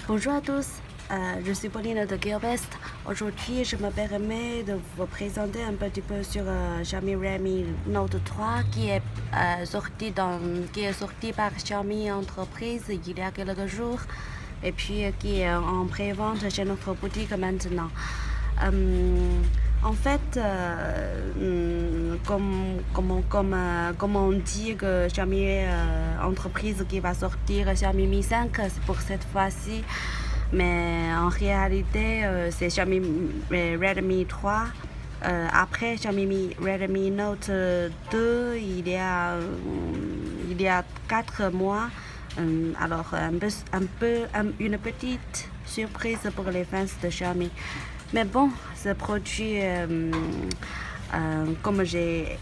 Bonjour à tous, je suis Pauline de Gearbest. Aujourd'hui, je me permets de vous présenter un petit peu sur Xiaomi Redmi Note 3 qui est sorti par Xiaomi Entreprise il y a quelques jours et puis qui est en pré-vente chez notre boutique maintenant. En fait, comme on dit que Xiaomi Entreprise qui va sortir Xiaomi Mi 5, c'est pour cette fois-ci. Mais en réalité, c'est Xiaomi Redmi 3. Après Xiaomi Redmi Note 2, il y a 4 mois. Alors, une petite surprise pour les fans de Xiaomi. Mais bon, ce produit, comme j'ai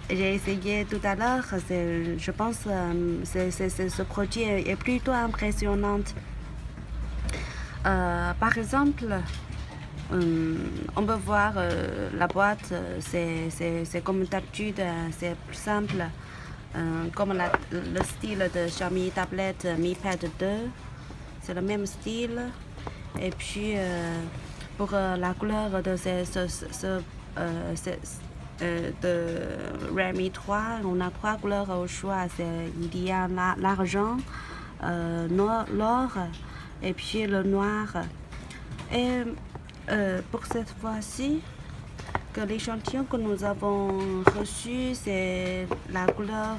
essayé tout à l'heure, je pense que ce produit est plutôt impressionnant. Par exemple, on peut voir la boîte, c'est comme d'habitude, c'est plus simple, comme le style de Xiaomi Tablette Mi Pad 2, c'est le même style. Et puis, pour la couleur de de Redmi 3, on a 3 couleurs au choix. Il y a l'argent, l'or et puis le noir. Et pour cette fois-ci, que l'échantillon que nous avons reçu, c'est la couleur,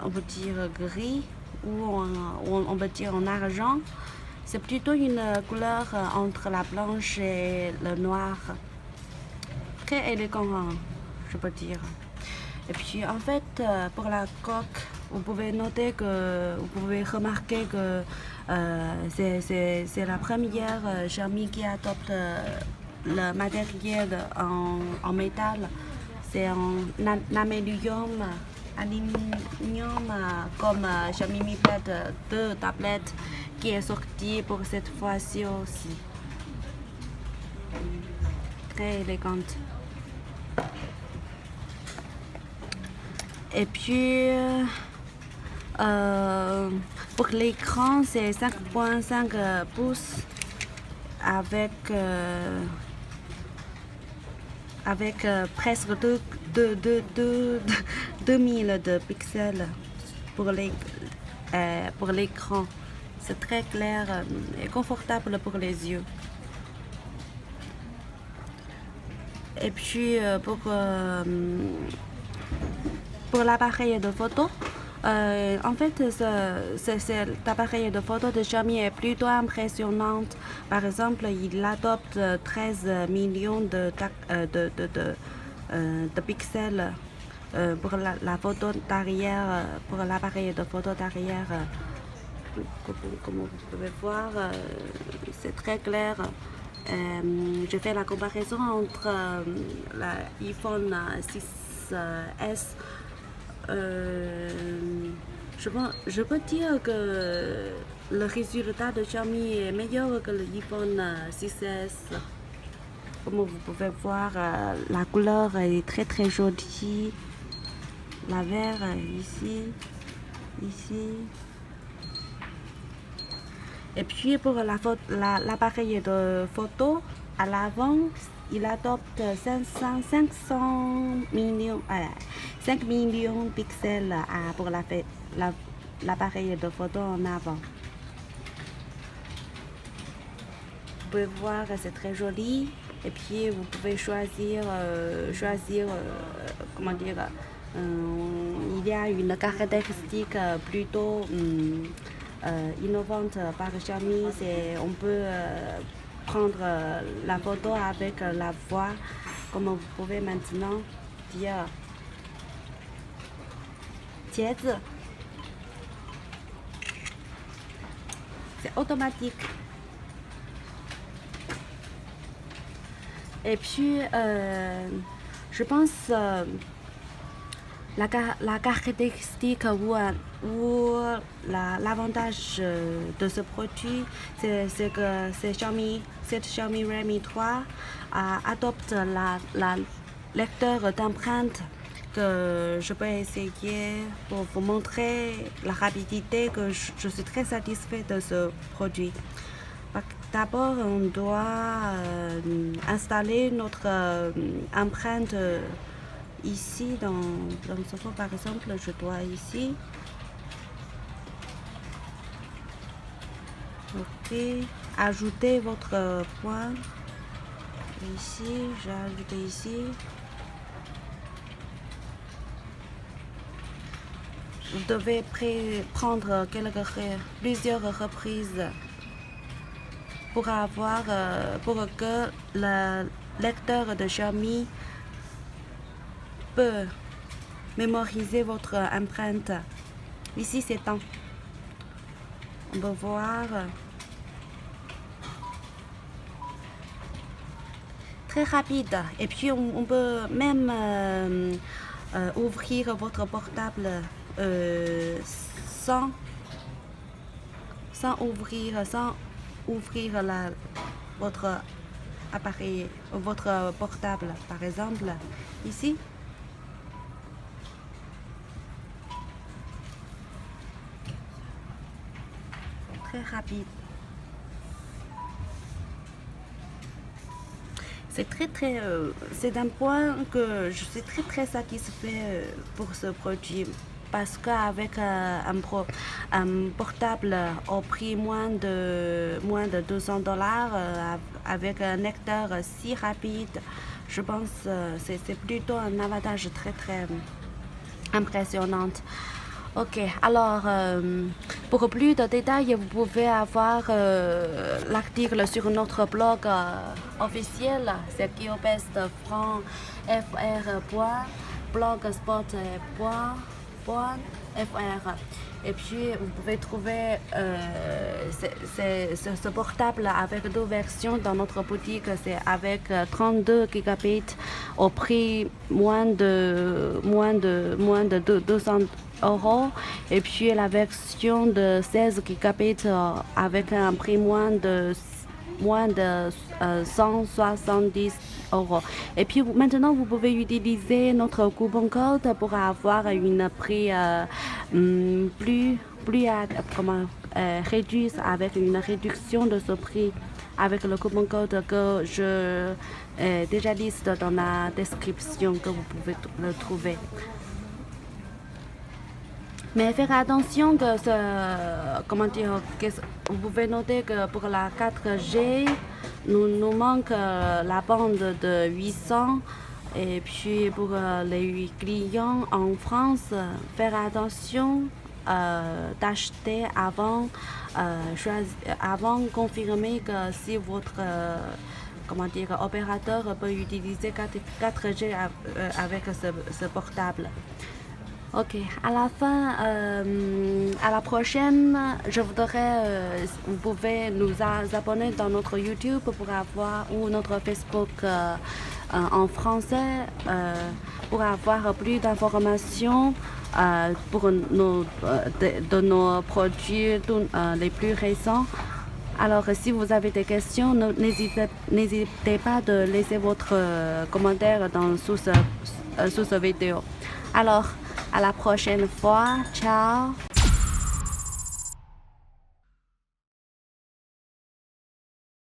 on peut dire gris, ou on peut dire en argent. C'est plutôt une couleur entre la blanche et le noir. Très élégant, je peux dire. Et puis en fait, pour la coque, vous pouvez remarquer que c'est la première Xiaomi qui adopte le matériel en métal. C'est en aluminium, comme Xiaomi Mi Pad 2 tablette qui est sorti pour cette fois-ci aussi. Très élégante. Et puis, pour l'écran, c'est 5.5 pouces avec presque 2000 de pixels pour l'écran. C'est très clair et confortable pour les yeux. Et puis, pour l'appareil de photo, en fait, cet appareil de photo de Xiaomi est plutôt impressionnant. Par exemple, il adopte 13 millions de pixels pour la photo d'arrière, pour l'appareil de photo d'arrière. Comme vous pouvez voir, c'est très clair. Je fais la comparaison entre l'iPhone 6S. Je peux dire que le résultat de Xiaomi est meilleur que l'iPhone 6S. Comme vous pouvez voir, la couleur est très très jolie. La vert ici. Et puis pour l'appareil de photo, à l'avant, il adopte 5 millions de pixels pour l'appareil de photo en avant. Vous pouvez voir, c'est très joli. Et puis vous pouvez choisir comment dire, il y a une caractéristique plutôt innovante par Xiaomi, on peut prendre la photo avec la voix, comme vous pouvez maintenant dire dièse. C'est automatique. Et puis, je pense la caractéristique ou l'avantage de ce produit, c'est que cette Xiaomi Redmi 3 adopte la lecteur d'empreintes que je peux essayer pour vous montrer la rapidité que je suis très satisfaite de ce produit. D'abord, on doit installer notre empreinte ici dans ce cas, par exemple, je dois ici. Ok, ajoutez votre point ici, j'ai ajouté ici. Vous devez prendre plusieurs reprises pour que le lecteur de Xiaomi peut mémoriser votre empreinte. Ici, c'est temps. On peut voir très rapide. Et puis, on peut même ouvrir votre portable sans ouvrir votre appareil, votre portable, par exemple, ici. Très rapide. C'est un point que je suis très satisfait pour ce produit parce qu'avec un portable au prix moins de $200 avec un lecteur si rapide, je pense que c'est plutôt un avantage très impressionnant. Ok, alors pour plus de détails, vous pouvez avoir l'article sur notre blog officiel, c'est geobest.fr.blogspot.fr. Et puis vous pouvez trouver ce portable avec deux versions dans notre boutique. C'est avec 32 gigabits au prix moins de 200 euros. Et puis la version de 16 gigabits avec un prix moins de 170 euros. Et puis maintenant, vous pouvez utiliser notre coupon code pour avoir une prix plus réduit, avec une réduction de ce prix avec le coupon code que je déjà liste dans la description que vous pouvez le trouver. Mais faire attention que vous pouvez noter que pour la 4G, nous manque la bande de 800. Et puis pour les clients en France, faire attention d'acheter avant confirmer que si votre opérateur peut utiliser 4G avec ce portable. Ok, à la fin, à la prochaine, je voudrais, vous pouvez nous abonner dans notre YouTube pour avoir, ou notre Facebook en français, pour avoir plus d'informations de nos produits les plus récents. Alors, si vous avez des questions, n'hésitez pas de laisser votre commentaire sous cette vidéo. Alors, à la prochaine fois. Ciao.